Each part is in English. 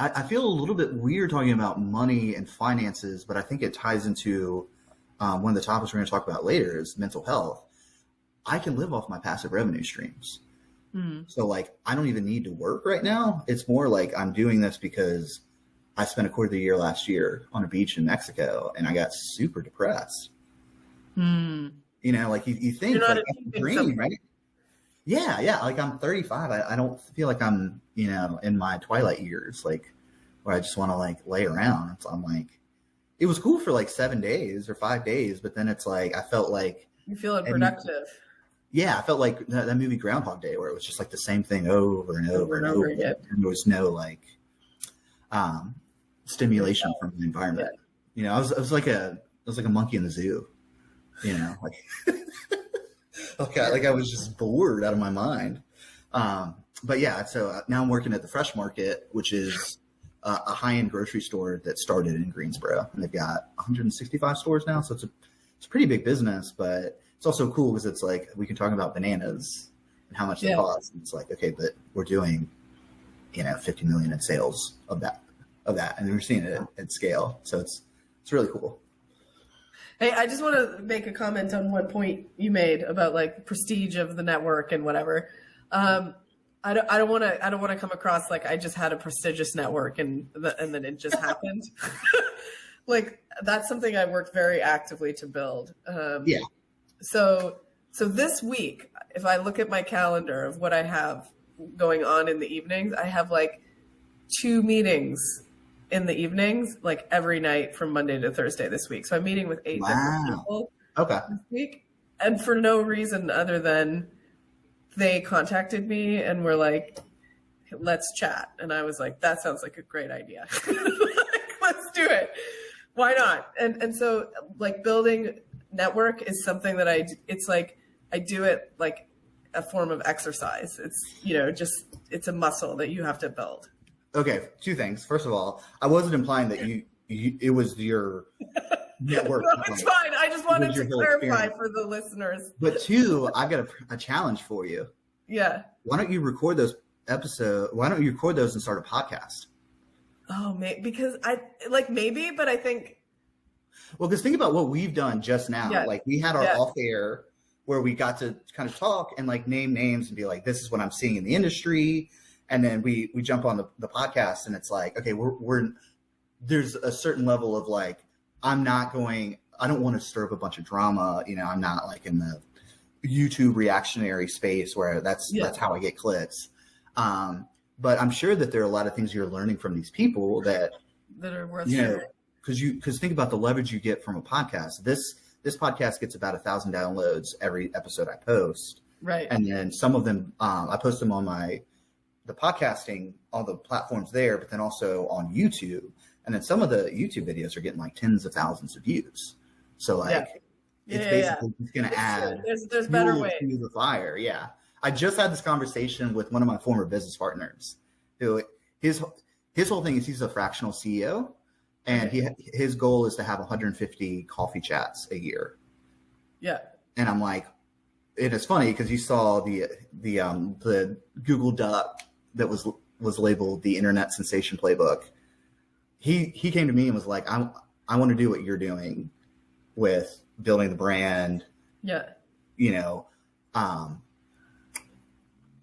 I feel a little bit weird talking about money and finances, but I think it ties into one of the topics we're going to talk about later is mental health. I can live off my passive revenue streams. So like, I don't even need to work right now. It's more like I'm doing this because I spent a quarter of the year last year on a beach in Mexico and I got super depressed. You know, like you think like that's a dream, right? Yeah. Like I'm 35. I don't feel like I'm, you know, in my twilight years, like where I just want to like lay around. So I'm like, it was cool for like 7 days or 5 days, but then it's like, I felt like you feel unproductive. Yeah, I felt like that movie Groundhog Day, where it was just like the same thing over and over and over again. And there was no like stimulation from the environment. Yeah. You know, I was like a monkey in the zoo. You know, like I was just bored out of my mind. But yeah, so now I'm working at the Fresh Market, which is a high-end grocery store that started in Greensboro, and they've got 165 stores now. So it's a pretty big business, but it's also cool because it's like we can talk about bananas and how much they cost. And it's like, okay, but we're doing, you know, 50 million in sales of that, and we're seeing it at scale. So it's really cool. Hey, I just want to make a comment on one point you made about like prestige of the network and whatever. I don't want to come across like I just had a prestigious network and then it just happened. Like that's something I worked very actively to build. So this week, if I look at my calendar of what I have going on in the evenings, I have like 2 meetings in the evenings, like every night from Monday to Thursday this week. So I'm meeting with 8 different people this week. And for no reason other than they contacted me and were like, let's chat. And I was like, that sounds like a great idea. Let's do it. Why not? And so like building network is something that it's like, I do it like a form of exercise. It's, you know, just, it's a muscle that you have to build. Okay. 2 things. First of all, I wasn't implying that it was your network. No, it's fine. I just wanted to clarify for the listeners. But 2, I've got a challenge for you. Yeah. Why don't you record those episodes? Why don't you record those and start a podcast? Oh, because maybe, but I think. Well, because think about what we've done just now. Yeah. Like we had our off air where we got to kind of talk and like name names and be like, this is what I'm seeing in the industry. And then we jump on the podcast and it's like, okay, there's a certain level of like, I don't want to stir up a bunch of drama. You know, I'm not like in the YouTube reactionary space where that's how I get clicks. But I'm sure that there are a lot of things you're learning from these people that are worth sharing. Because think about the leverage you get from a podcast. This podcast gets about 1,000 downloads every episode I post. Right. And then some of them, I post them on the podcasting, on the platforms there, but then also on YouTube. And then some of the YouTube videos are getting like tens of thousands of views. So like, it's basically just going to add there's better ways to the fire. Yeah. I just had this conversation with one of my former business partners who his whole thing is he's a fractional CEO. And his goal is to have 150 coffee chats a year. Yeah. And I'm like, and it's funny because you saw the Google Doc that was labeled the Internet Sensation Playbook. He came to me and was like, I want to do what you're doing with building the brand. Yeah. You know,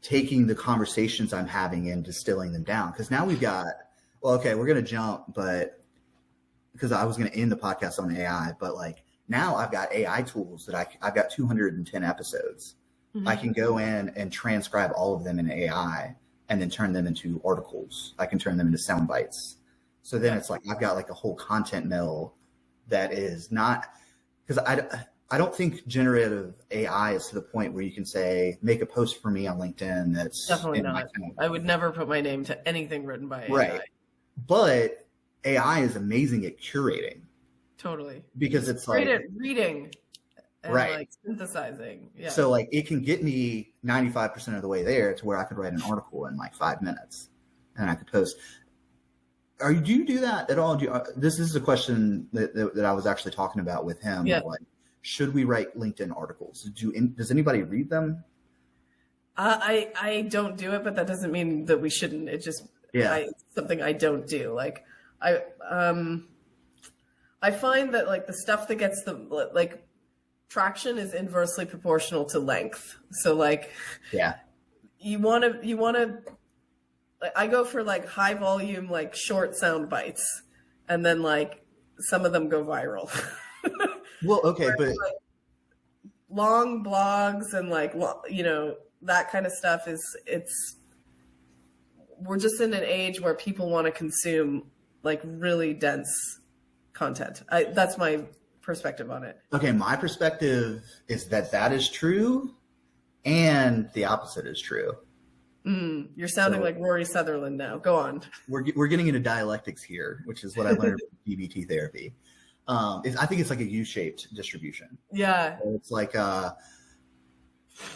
taking the conversations I'm having and distilling them down. Because now we've got, we're going to jump, but because I was going to end the podcast on AI, but like now I've got AI tools that I've got 210 episodes. Mm-hmm. I can go in and transcribe all of them in AI and then turn them into articles. I can turn them into sound bites. So then it's like, I've got like a whole content mill that is not, because I don't think generative AI is to the point where you can say, make a post for me on LinkedIn. That's definitely not. I would never put my name to anything written by AI. Right. But AI is amazing at curating. Totally. Because it's great like at reading and like synthesizing. Yeah. So like it can get me 95% of the way there to where I could write an article in like 5 minutes and I could post. Do you do that at all? This is a question that I was actually talking about with him. Yeah. Like, should we write LinkedIn articles? Does anybody read them? I don't do it, but that doesn't mean that we shouldn't. It just Yeah. something I don't do. Like I find that like the stuff that gets the like traction is inversely proportional to length. So like, Yeah. you want to, I go for like high volume, like short sound bites, and then like some of them go viral. Well, okay, but like, long blogs and like, you know, that kind of stuff we're just in an age where people want to consume like really dense content. That's my perspective on it. okay, my perspective is that is true, and the opposite is true. You're sounding like Rory Sutherland now. Go on. We're getting into dialectics here, which is what I learned from DBT therapy. I think it's like a U-shaped distribution. Yeah. So it's like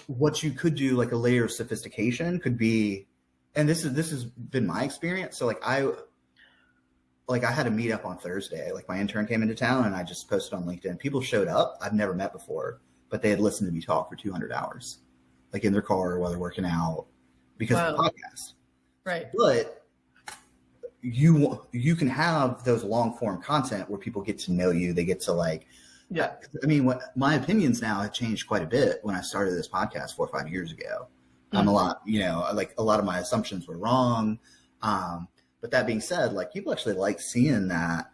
what you could do, like a layer of sophistication could be, and this has been my experience. So like I had a meetup on Thursday. Like my intern came into town, and I just posted on LinkedIn. People showed up I've never met before, but they had listened to me talk for 200 hours, like in their car while they're working out, because of the podcast. Right. But you can have those long form content where people get to know you. They get to like, yeah. I mean, my opinions now have changed quite a bit when I started this podcast 4 or 5 years ago. I'm a lot, you know, like a lot of my assumptions were wrong. But that being said, like people actually like seeing that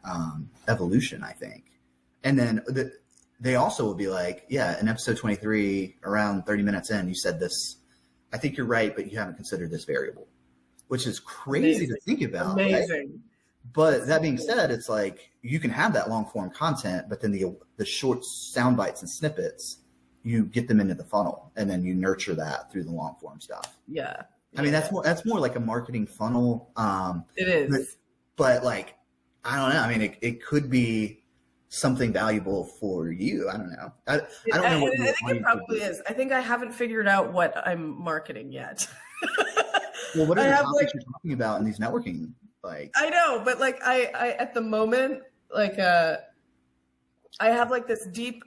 evolution, I think. And then they also will be like, yeah, in episode 23, around 30 minutes in, you said this. I think you're right, but you haven't considered this variable, which is crazy to think about. Amazing. Right? But that being said, it's like you can have that long form content, but then the short sound bites and snippets, you get them into the funnel, and then you nurture that through the long form stuff. Yeah. I mean, that's more like a marketing funnel. It is. But like, I don't know. I mean, it could be something valuable for you. I don't know. I don't know. I think it probably is. I think I haven't figured out what I'm marketing yet. Well, what are the topics you're talking about in these networking? Like, I know, but like I at the moment, like I have like this deep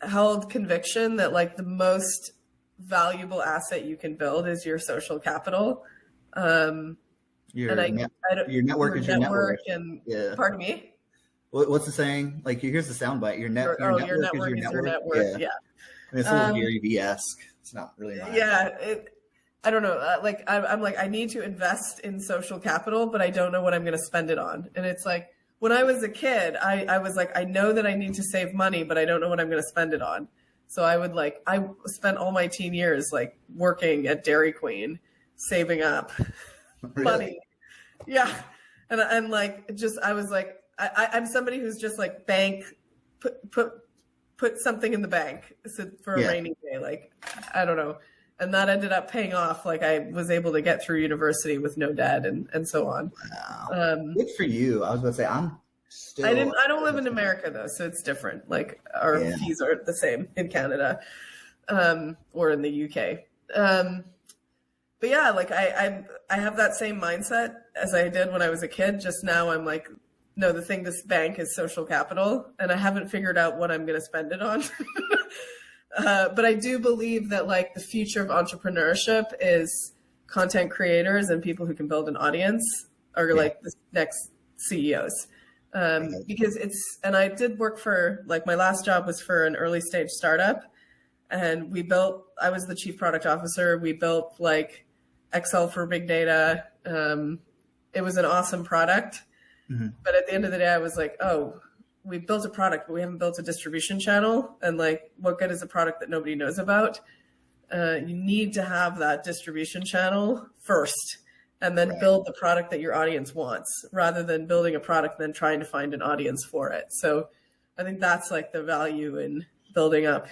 held conviction that like the most valuable asset you can build is your social capital. Your network is your network. And pardon me. What's the saying? Like, here's the soundbite. Your network is your network. Yeah. I mean, it's a little Gary Vee-esque. It's not really mine. Yeah. I don't know. Like, I'm like, I need to invest in social capital, but I don't know what I'm going to spend it on. And it's like, when I was a kid, I was like, I know that I need to save money, but I don't know what I'm going to spend it on. So I spent all my teen years like working at Dairy Queen, saving up money. Yeah. And I'm like, I was like, I'm somebody who's just like put something in the bank for a rainy day. Like, I don't know. And that ended up paying off. Like I was able to get through university with no debt and so on. Wow. Good for you. I was going to say, I don't live in America though, so it's different. Like our fees are the same in Canada, or in the UK. But yeah, like I have that same mindset as I did when I was a kid. Just now I'm like, no, this bank is social capital, and I haven't figured out what I'm going to spend it on. But I do believe that like the future of entrepreneurship is content creators and people who can build an audience are like the next CEOs. Because and I did work for, like my last job was for an early stage startup, and I was the chief product officer. We built like Excel for big data. It was an awesome product. Mm-hmm. But at the end of the day, I was like, oh, we built a product, but we haven't built a distribution channel. And like, what good is a product that nobody knows about? You need to have that distribution channel first, and then build the product that your audience wants, rather than building a product and then trying to find an audience for it. So I think that's like the value in building up.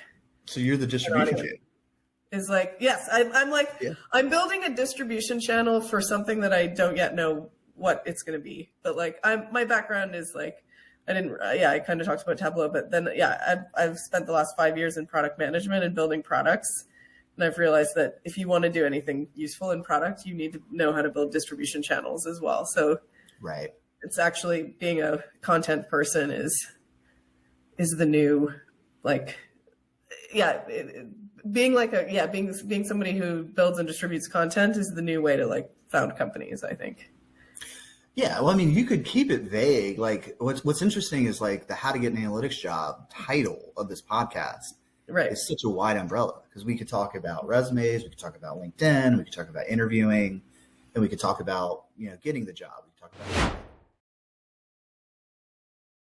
So you're the distribution channel. Is like, yes, I'm building a distribution channel for something that I don't yet know what it's going to be. But like, my background is like, I kind of talked about Tableau, but then, I've spent the last 5 years in product management and building products. And I've realized that if you want to do anything useful in product, you need to know how to build distribution channels as well. So it's actually, being a content person is the new, like, being somebody who builds and distributes content is the new way to like found companies, I think. Yeah, well, I mean, you could keep it vague. Like, what's interesting is like the "How to Get an Analytics Job" title of this podcast Right. is such a wide umbrella because we could talk about resumes, we could talk about LinkedIn, we could talk about interviewing, and we could talk about getting the job. We could talk about